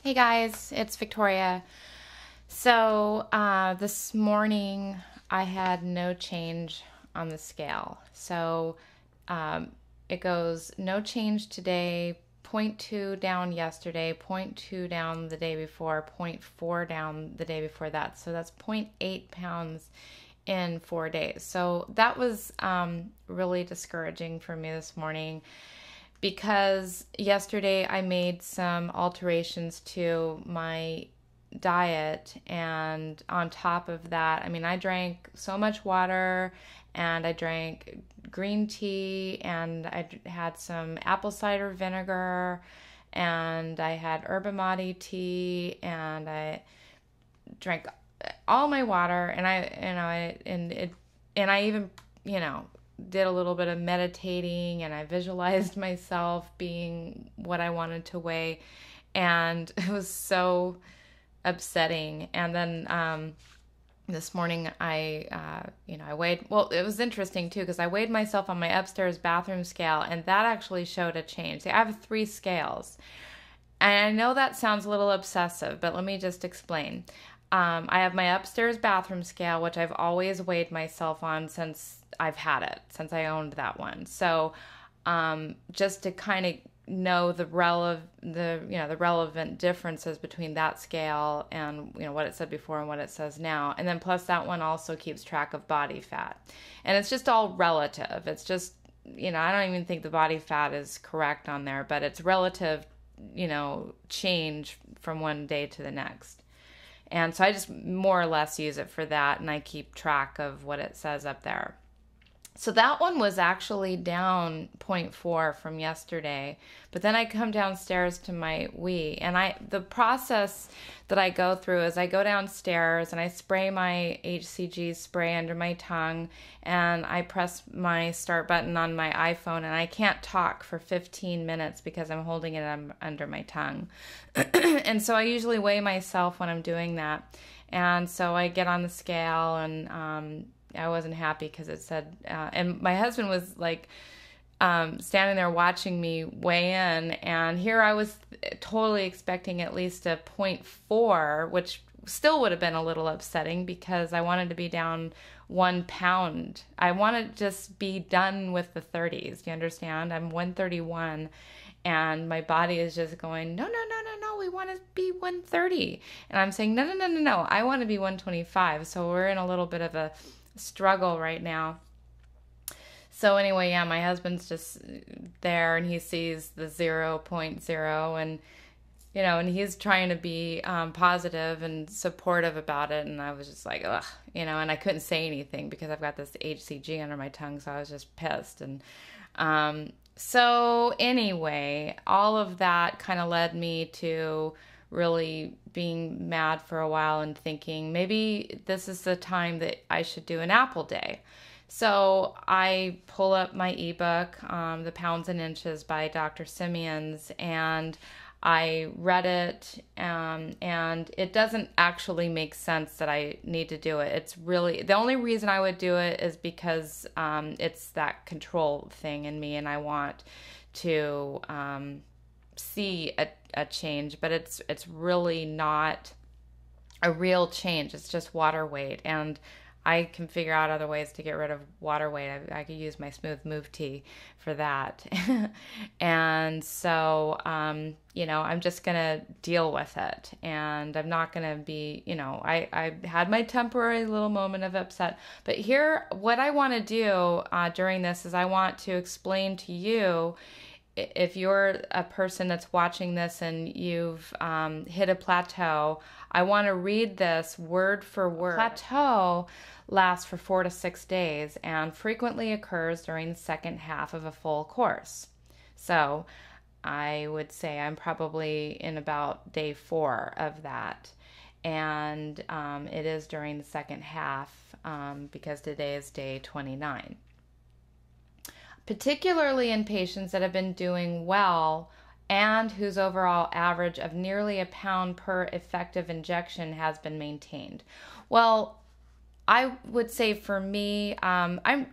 Hey guys, it's Victoria. This morning I had no change on the scale. Um, it goes no change today, zero point 0.2 down yesterday, zero point 0.2 down the day before, zero point 0.4 down the day before that. So that's 0.8 pounds in 4 days. So that was really discouraging for me this morning, because yesterday I made some alterations to my diet, and on top of that, I drank so much water, and I drank green tea, and I had some apple cider vinegar, and I had herbamati tea, and I drank all my water, and I even, did a little bit of meditating, and I visualized myself being what I wanted to weigh, and it was so upsetting. And then this morning I weighed, well, it was interesting too, because I weighed myself on my upstairs bathroom scale, and that actually showed a change. See, I have 3 scales, and I know that sounds a little obsessive, but let me just explain. I have my upstairs bathroom scale, which I've always weighed myself on since I've had it, since I owned that one. So just to kind of know the relevant differences between that scale and what it said before and what it says now. And then plus that one also keeps track of body fat. And it's just all relative. It's just, I don't even think the body fat is correct on there, but it's relative, change from one day to the next. And so I just more or less use it for that, and I keep track of what it says up there. So that one was actually down 0.4 from yesterday, but then I come downstairs to my wee, and the process that I go through is I go downstairs and I spray my HCG spray under my tongue, and I press my start button on my iPhone, and I can't talk for 15 minutes because I'm holding it under my tongue. And so I usually weigh myself when I'm doing that. And so I get on the scale, and I wasn't happy because it said, and my husband was like standing there watching me weigh in, and here I was totally expecting at least a 0.4, which still would have been a little upsetting because I wanted to be down 1 pound. I want to just be done with the 30s. Do you understand? I'm 131. And my body is just going, no, we want to be 130. And I'm saying, no, I want to be 125. So we're in a little bit of a struggle right now. So anyway, yeah, my husband's just there, and he sees the 0.0, and and he's trying to be positive and supportive about it, and I was just like, ugh, and I couldn't say anything because I've got this HCG under my tongue, so I was just pissed. And so anyway, all of that kind of led me to really being mad for a while and thinking maybe this is the time that I should do an apple day. So I pull up my ebook, The Pounds and Inches by Dr. Simeon's, and I read it, and it doesn't actually make sense that I need to do it. It's really, the only reason I would do it is because it's that control thing in me, and I want to see a change, but it's really not a real change. It's just water weight, and I can figure out other ways to get rid of water weight. I could use my Smooth Move tea for that. And so, I'm just going to deal with it. And I'm not going to be, I had my temporary little moment of upset. But here, what I want to do during this is I want to explain to you, if you're a person that's watching this and you've hit a plateau, I want to read this word for word. Plateau lasts for 4 to 6 days and frequently occurs during the second half of a full course. So I would say I'm probably in about day 4 of that. And it is during the second half because today is day 29. Particularly in patients that have been doing well and whose overall average of nearly a pound per effective injection has been maintained. Well, I would say for me, I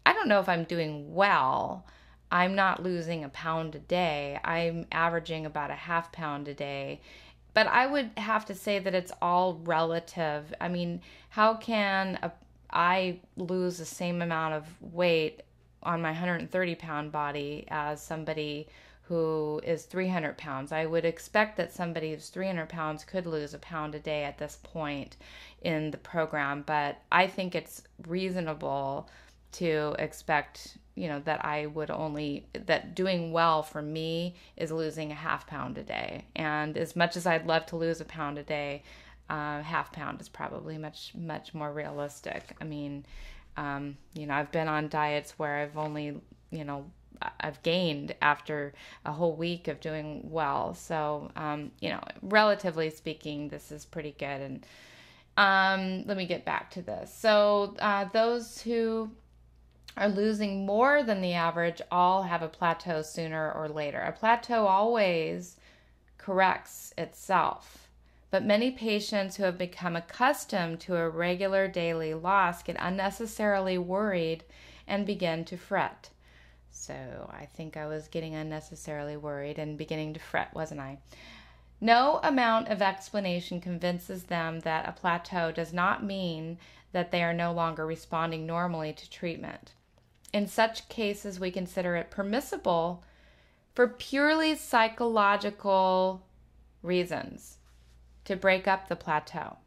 don't know if I'm doing well. I'm not losing a pound a day. I'm averaging about a half pound a day. But I would have to say that it's all relative. I mean, how can I lose the same amount of weight on my 130-pound body as somebody who is 300 pounds? I would expect that somebody who's 300 pounds could lose a pound a day at this point in the program, but I think it's reasonable to expect, that I would that doing well for me is losing a half pound a day. And as much as I'd love to lose a pound a day, half pound is probably much, much more realistic. I mean, I've been on diets where I've only, I've gained after a whole week of doing well. So, relatively speaking, this is pretty good. And let me get back to this. So those who are losing more than the average all have a plateau sooner or later. A plateau always corrects itself. But many patients who have become accustomed to a regular daily loss get unnecessarily worried and begin to fret. So I think I was getting unnecessarily worried and beginning to fret, wasn't I? No amount of explanation convinces them that a plateau does not mean that they are no longer responding normally to treatment. In such cases, we consider it permissible for purely psychological reasons to break up the plateau.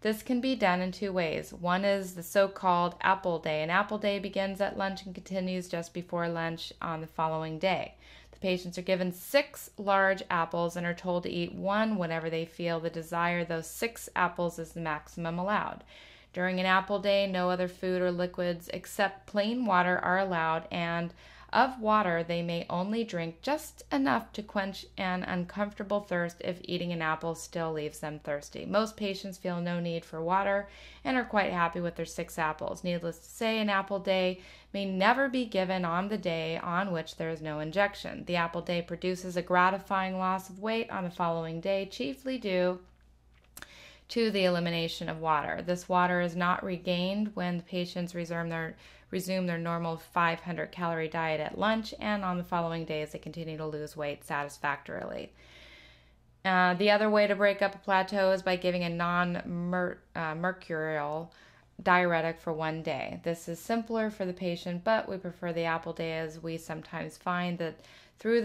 This can be done in two ways. One is the so-called apple day. An apple day begins at lunch and continues just before lunch on the following day. The patients are given 6 large apples and are told to eat one whenever they feel the desire. Those 6 apples is the maximum allowed. During an apple day, no other food or liquids except plain water are allowed, and of water, they may only drink just enough to quench an uncomfortable thirst if eating an apple still leaves them thirsty. Most patients feel no need for water and are quite happy with their 6 apples. Needless to say, an apple day may never be given on the day on which there is no injection. The apple day produces a gratifying loss of weight on the following day, chiefly due to the elimination of water. This water is not regained when the patients resume their normal 500 calorie diet at lunch, and on the following days they continue to lose weight satisfactorily. The other way to break up a plateau is by giving a non-mercurial diuretic for one day. This is simpler for the patient, but we prefer the apple day as we sometimes find that though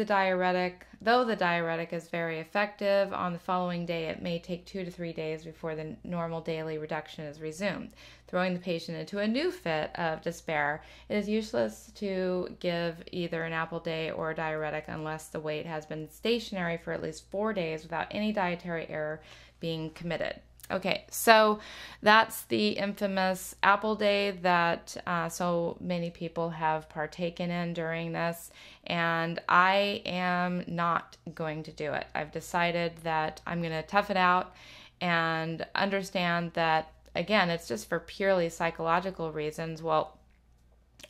the diuretic is very effective, on the following day it may take 2 to 3 days before the normal daily reduction is resumed, throwing the patient into a new fit of despair. It is useless to give either an apple day or a diuretic unless the weight has been stationary for at least 4 days without any dietary error being committed. Okay, so that's the infamous apple day that so many people have partaken in during this, and I am not going to do it. I've decided that I'm going to tough it out and understand that, again, it's just for purely psychological reasons. Well,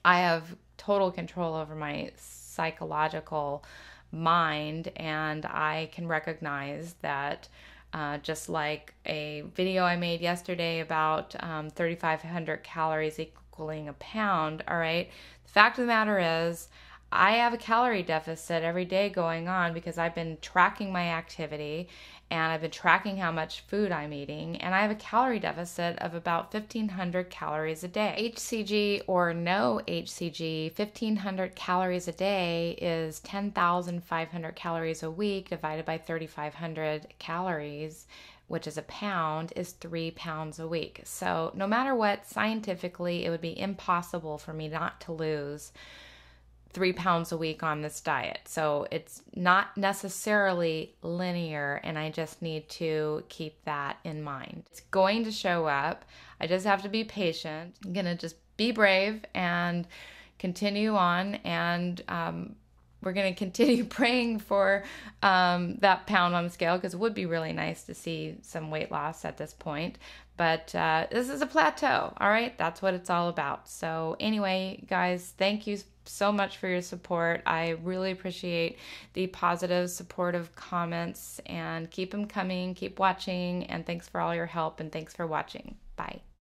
I have total control over my psychological mind, and I can recognize that just like a video I made yesterday about 3,500 calories equaling a pound, all right? The fact of the matter is I have a calorie deficit every day going on because I've been tracking my activity and I've been tracking how much food I'm eating, and I have a calorie deficit of about 1,500 calories a day. HCG or no HCG, 1,500 calories a day is 10,500 calories a week divided by 3,500 calories, which is a pound, is 3 pounds a week. So no matter what, scientifically, it would be impossible for me not to lose 3 pounds a week on this diet. So it's not necessarily linear, and I just need to keep that in mind. It's going to show up. I just have to be patient. I'm going to just be brave and continue on, and we're going to continue praying for that pound on the scale, because it would be really nice to see some weight loss at this point. But this is a plateau, all right? That's what it's all about. So anyway, guys, thank you so much for your support. I really appreciate the positive, supportive comments, and keep them coming, keep watching, and thanks for all your help, and thanks for watching. Bye.